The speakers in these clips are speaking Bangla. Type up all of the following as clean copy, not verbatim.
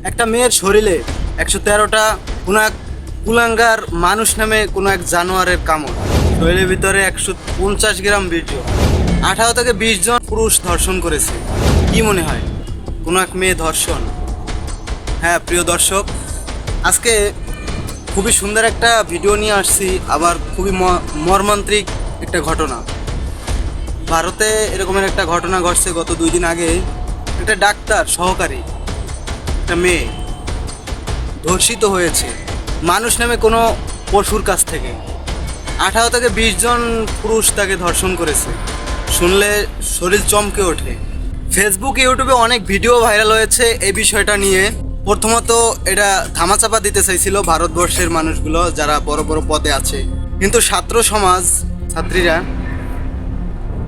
একটা মেয়ের শরীরে 113টা কোনো এক কুলাঙ্গার মানুষ নামে কোনো এক জানোয়ারের কামড়, শরীরের ভিতরে 150 গ্রাম বীর্য, 18 থেকে 20 জন পুরুষ ধর্ষণ করেছে। কি মনে হয় কোনো এক মেয়ে ধর্ষণ? হ্যাঁ প্রিয় দর্শক, আজকে খুবই সুন্দর একটা ভিডিও নিয়ে আসছি, আবার খুবই মর্মান্তিক একটা ঘটনা। ভারতে এরকমের একটা ঘটনা ঘটছে গত 2 দিন আগে। একটা ডাক্তার সহকারী একটা মেয়ে ধর্ষিত হয়েছে মানুষ নামে কোনো পশুর কাছ থেকে। 18 থেকে 20 জন পুরুষ তাকে ধর্ষণ করেছে। শুনলে শরীর চমকে ওঠে। ফেসবুক ইউটিউবে অনেক ভিডিও ভাইরাল হয়েছে এই বিষয়টা নিয়ে। প্রথমত এটা ধামাচাপা দিতে চাইছিল ভারতবর্ষের মানুষগুলো যারা বড় বড় পদে আছে, কিন্তু ছাত্র সমাজ ছাত্রীরা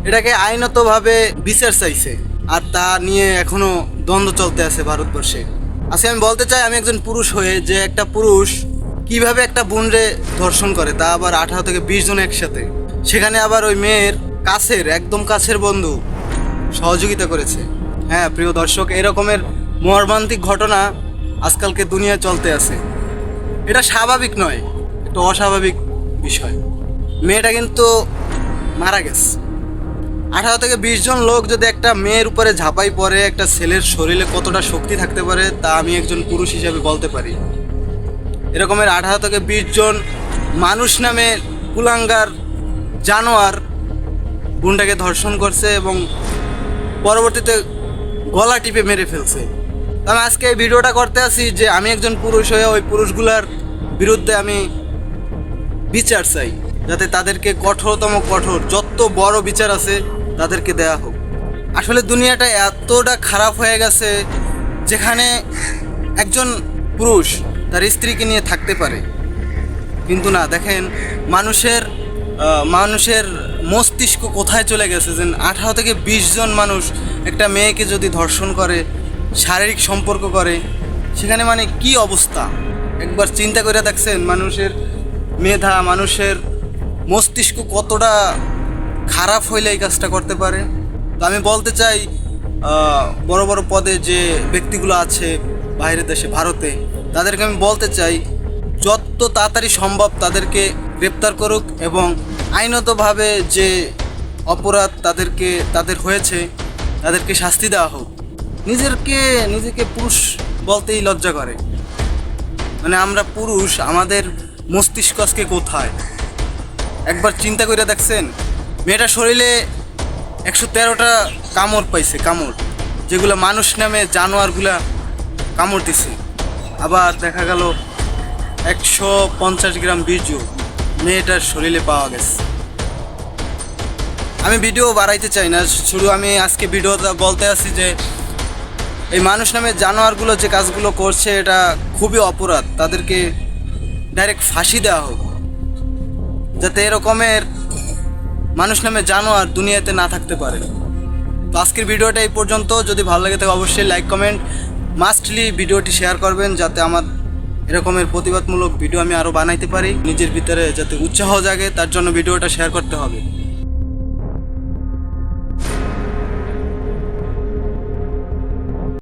এটাকে আইনতভাবে বিচার চাইছে, আর তা নিয়ে এখনো দ্বন্দ্ব চলতে আছে ভারতবর্ষে। আজকে আমি বলতে চাই, আমি একজন পুরুষ হয়ে যে একটা পুরুষ কিভাবে একটা বোনরে ধর্ষণ করে, তা আবার 18 থেকে 20 জন একসাথে, সেখানে আবার ওই মেয়ের কাছের একদম কাছের বন্ধু সহযোগিতা করেছে। হ্যাঁ প্রিয় দর্শক, এরকমের মর্মান্তিক ঘটনা আজকালকে দুনিয়ায় চলতে আছে। এটা স্বাভাবিক নয়, একটা অস্বাভাবিক বিষয়। মেয়েটা কিন্তু মারা গেছে। 18 থেকে 20 জন লোক যদি একটা মেয়ের উপরে ঝাঁপাই পড়ে, একটা ছেলের শরীরে কতটা শক্তি থাকতে পারে তা আমি একজন পুরুষ হিসেবে বলতে পারি। এরকমের 18 থেকে 20 জন মানুষ নামে কুলাঙ্গার জানোয়ার বোনটাকে ধর্ষণ করছে এবং পরবর্তীতে গলা টিপে মেরে ফেলছে। আমি আজকে এই ভিডিওটা করতে আসি যে আমি একজন পুরুষ হয়ে ওই পুরুষগুলার বিরুদ্ধে আমি বিচার চাই, যাতে তাদেরকে কঠোরতম কঠোর যত বড় বিচার আছে তাদেরকে দেয়া হোক। আসলে দুনিয়াটা এতটা খারাপ হয়ে গেছে যেখানে একজন পুরুষ তার স্ত্রীকে নিয়ে থাকতে পারে, কিন্তু না, দেখেন মানুষের মস্তিষ্ক কোথায় চলে গেছে যে 18 থেকে 20 জন মানুষ একটা মেয়েকে যদি ধর্ষণ করে, শারীরিক সম্পর্ক করে, সেখানে মানে কি অবস্থা একবার চিন্তা করে দেখছেন? মানুষের মেধা, মানুষের মস্তিষ্ক কতটা খারাপ হইলে এই কাজটা করতে পারে। তো আমি বলতে চাই, বড় বড় পদে যে ব্যক্তিগুলো আছে বাইরের দেশে, ভারতে, তাদেরকে আমি বলতে চাই যত তাড়াতাড়ি সম্ভব তাদেরকে গ্রেপ্তার করুক এবং আইনতভাবে যে অপরাধ তাদের হয়েছে তাদেরকে শাস্তি দেওয়া হোক। নিজেকে পুরুষ বলতেই লজ্জা করে। মানে আমরা পুরুষ, আমাদের মস্তিষ্ক আজকে কোথায় একবার চিন্তা করে দেখছেন? মেয়েটার শরীরে 113টা কামড় পাইছে, কামড় যেগুলো মানুষ নামে জানোয়ারগুলা কামড় দিছে। আবার দেখা গেল 150 গ্রাম বীর্য মেয়েটার শরীরে পাওয়া গেছে। আমি ভিডিও বাড়াইতে চাই না, শুধু আমি আজকে ভিডিওটা বলতে আসি যে এই মানুষ নামে জানোয়ারগুলো যে কাজগুলো করছে এটা খুবই অপরাধ। তাদেরকে ডাইরেক্ট ফাঁসি দেওয়া হোক, যাতে এরকমের মানুষ নামে জানোয়ার দুনিয়াতে না থাকতে পারে। তো আজকের ভিডিওটা এই পর্যন্ত। যদি ভালো লাগে থাকে অবশ্যই লাইক কমেন্ট মাস্টলি ভিডিওটি শেয়ার করবেন, যাতে আমার এরকমের প্রতিবাদমূলক ভিডিও আমি আরও বানাইতে পারি। নিজের ভিতরে যাতে উৎসাহ জাগে তার জন্য ভিডিওটা শেয়ার করতে হবে।